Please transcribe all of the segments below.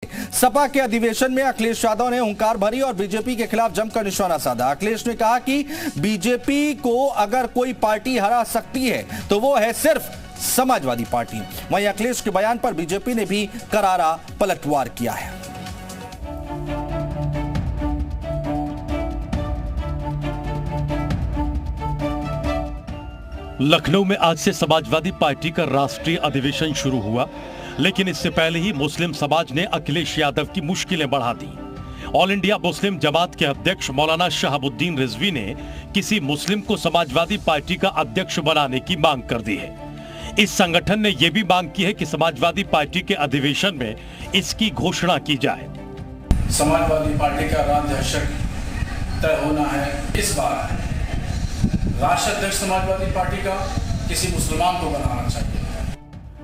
सपा के अधिवेशन में अखिलेश यादव ने हुंकार भरी और बीजेपी के खिलाफ जमकर निशाना साधा। अखिलेश ने कहा कि बीजेपी को अगर कोई पार्टी हरा सकती है तो वो है सिर्फ समाजवादी पार्टी। वहीं अखिलेश के बयान पर बीजेपी ने भी करारा पलटवार किया है। लखनऊ में आज से समाजवादी पार्टी का राष्ट्रीय अधिवेशन शुरू हुआ, लेकिन इससे पहले ही मुस्लिम समाज ने अखिलेश यादव की मुश्किलें बढ़ा दी। ऑल इंडिया मुस्लिम जमात के अध्यक्ष मौलाना शहाबुद्दीन रिजवी ने किसी मुस्लिम को समाजवादी पार्टी का अध्यक्ष बनाने की मांग कर दी है। इस संगठन ने यह भी मांग की है कि समाजवादी पार्टी के अधिवेशन में इसकी घोषणा की जाए। समाजवादी पार्टी का राज्याध्यक्ष तय होना है। इस बार राष्ट्रीय अध्यक्ष समाजवादी पार्टी का किसी मुसलमान को बनाना चाहिए।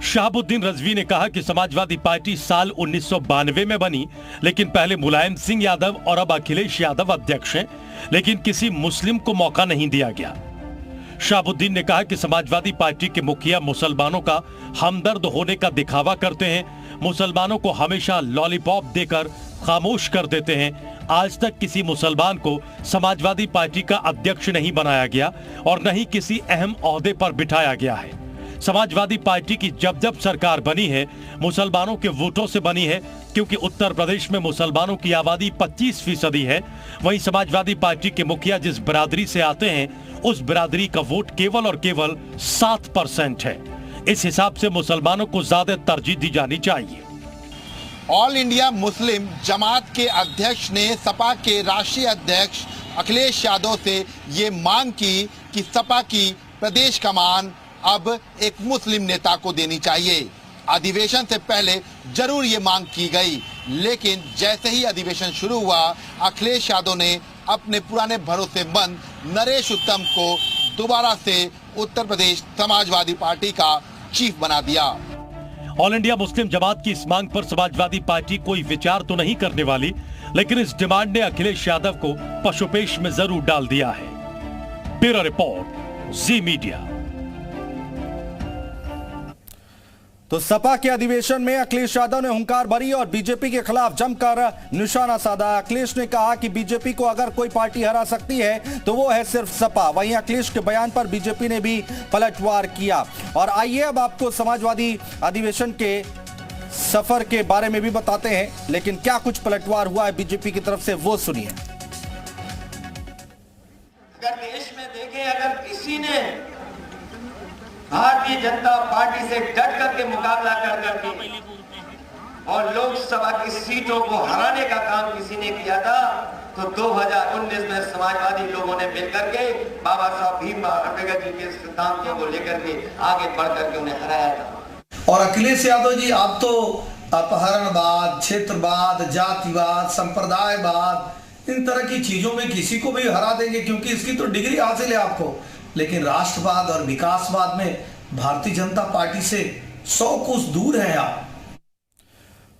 शहाबुद्दीन रिजवी ने कहा कि समाजवादी पार्टी साल 1992 में बनी, लेकिन पहले मुलायम सिंह यादव और अब अखिलेश यादव अध्यक्ष हैं, लेकिन किसी मुस्लिम को मौका नहीं दिया गया। शहाबुद्दीन ने कहा कि समाजवादी पार्टी के मुखिया मुसलमानों का हमदर्द होने का दिखावा करते हैं, मुसलमानों को हमेशा लॉलीपॉप देकर खामोश कर देते हैं। आज तक किसी मुसलमान को समाजवादी पार्टी का अध्यक्ष नहीं बनाया गया और न ही किसी अहम ओहदे पर बिठाया गया है। समाजवादी पार्टी की जब जब सरकार बनी है, मुसलमानों के वोटों से बनी है, क्योंकि उत्तर प्रदेश में मुसलमानों की आबादी 25% है। वहीं समाजवादी पार्टी के मुखिया जिस बिरादरी से आते हैं, उस बिरादरी का वोट केवल और केवल 7% है। इस हिसाब से मुसलमानों को ज्यादा तरजीह दी जानी चाहिए। ऑल इंडिया मुस्लिम जमात के अध्यक्ष ने सपा के राष्ट्रीय अध्यक्ष अखिलेश यादव से ये मांग की कि सपा की प्रदेश कमान अब एक मुस्लिम नेता को देनी चाहिए। अधिवेशन से पहले जरूर ये मांग की गई, लेकिन जैसे ही अधिवेशन शुरू हुआ, अखिलेश यादव ने अपने पुराने भरोसेमंद नरेश उत्तम को दोबारा से उत्तर प्रदेश समाजवादी पार्टी का चीफ बना दिया। ऑल इंडिया मुस्लिम जमात की इस मांग पर समाजवादी पार्टी कोई विचार तो नहीं करने वाली, लेकिन इस डिमांड ने अखिलेश यादव को पशुपेश में जरूर डाल दिया है। ब्यूरो रिपोर्ट, जी मीडिया। तो सपा के अधिवेशन में अखिलेश यादव ने हुंकार भरी और बीजेपी के खिलाफ जमकर निशाना साधा। अखिलेश ने कहा कि बीजेपी को अगर कोई पार्टी हरा सकती है तो वो है सिर्फ सपा। वहीं अखिलेश के बयान पर बीजेपी ने भी पलटवार किया। और आइए अब आपको समाजवादी अधिवेशन के सफर के बारे में भी बताते हैं, लेकिन क्या कुछ पलटवार हुआ है बीजेपी की तरफ से वो सुनिए। अगर देश में देखें, अगर किसी ने भारतीय जनता पार्टी से डट करके मुकाबला कर करके और लोकसभा की सीटों को हराने का काम किसी ने किया था, तो 2019 में समाजवादी लोगों ने मिलकर के बाबा साहब भीमराव अम्बेडकर जी के सिद्धांतों को लेकर के आगे बढ़ करके उन्हें हराया था। और अखिलेश यादव जी, आप तो अपहरणवाद, क्षेत्रवाद, जातिवाद, संप्रदायवाद, इन तरह की चीजों में किसी को भी हरा देंगे, क्योंकि इसकी तो डिग्री हासिल है आपको। लेकिन राष्ट्रवाद और विकासवाद में भारतीय जनता पार्टी से 100 कोस दूर हैं आप।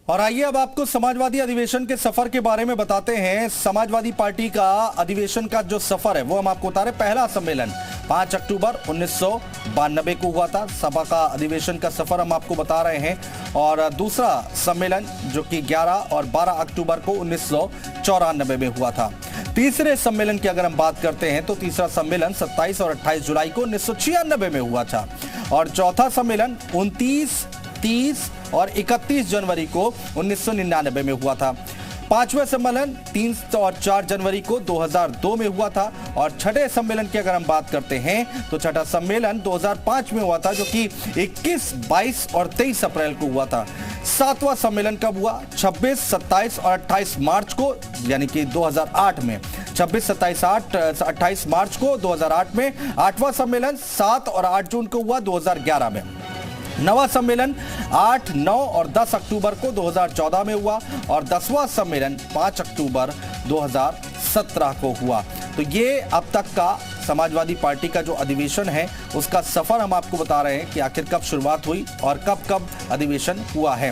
और आइए अब आपको समाजवादी अधिवेशन के सफर के बारे में बताते हैं। समाजवादी पार्टी का अधिवेशन का जो सफर है वो हम आपको बता रहे। पहला सम्मेलन 5 अक्टूबर 1992 को हुआ था। सभा का अधिवेशन का सफर हम आपको बता रहे हैं। और दूसरा सम्मेलन जो कि 11 और 12 अक्टूबर को 1994 में हुआ था। तीसरे सम्मेलन की अगर हम बात करते हैं तो तीसरा सम्मेलन 27 और 28 जुलाई को 1996 में हुआ था। और चौथा सम्मेलन 29, 30 और 31 जनवरी को 1999 में हुआ था। पांचवें सम्मेलन 3 और 4 जनवरी को 2002 में हुआ था। और छठे सम्मेलन की अगर हम बात करते हैं तो छठा सम्मेलन 2005 में हुआ था, जो कि 21, 22 और 23 अप्रैल को हुआ था। सातवां सम्मेलन कब हुआ? 26, 27 और 28 मार्च को, यानी कि 2008 में। 26, 27, 28 मार्च को 2008 में। आठवां सम्मेलन 7 और 8 जून को हुआ 2011 में। नवा सम्मेलन 8, 9 और 10 अक्टूबर को 2014 में हुआ। और 10वां सम्मेलन 5 अक्टूबर 2017 को हुआ। तो ये अब तक का समाजवादी पार्टी का जो अधिवेशन है उसका सफर हम आपको बता रहे हैं कि आखिर कब शुरुआत हुई और कब कब अधिवेशन हुआ है।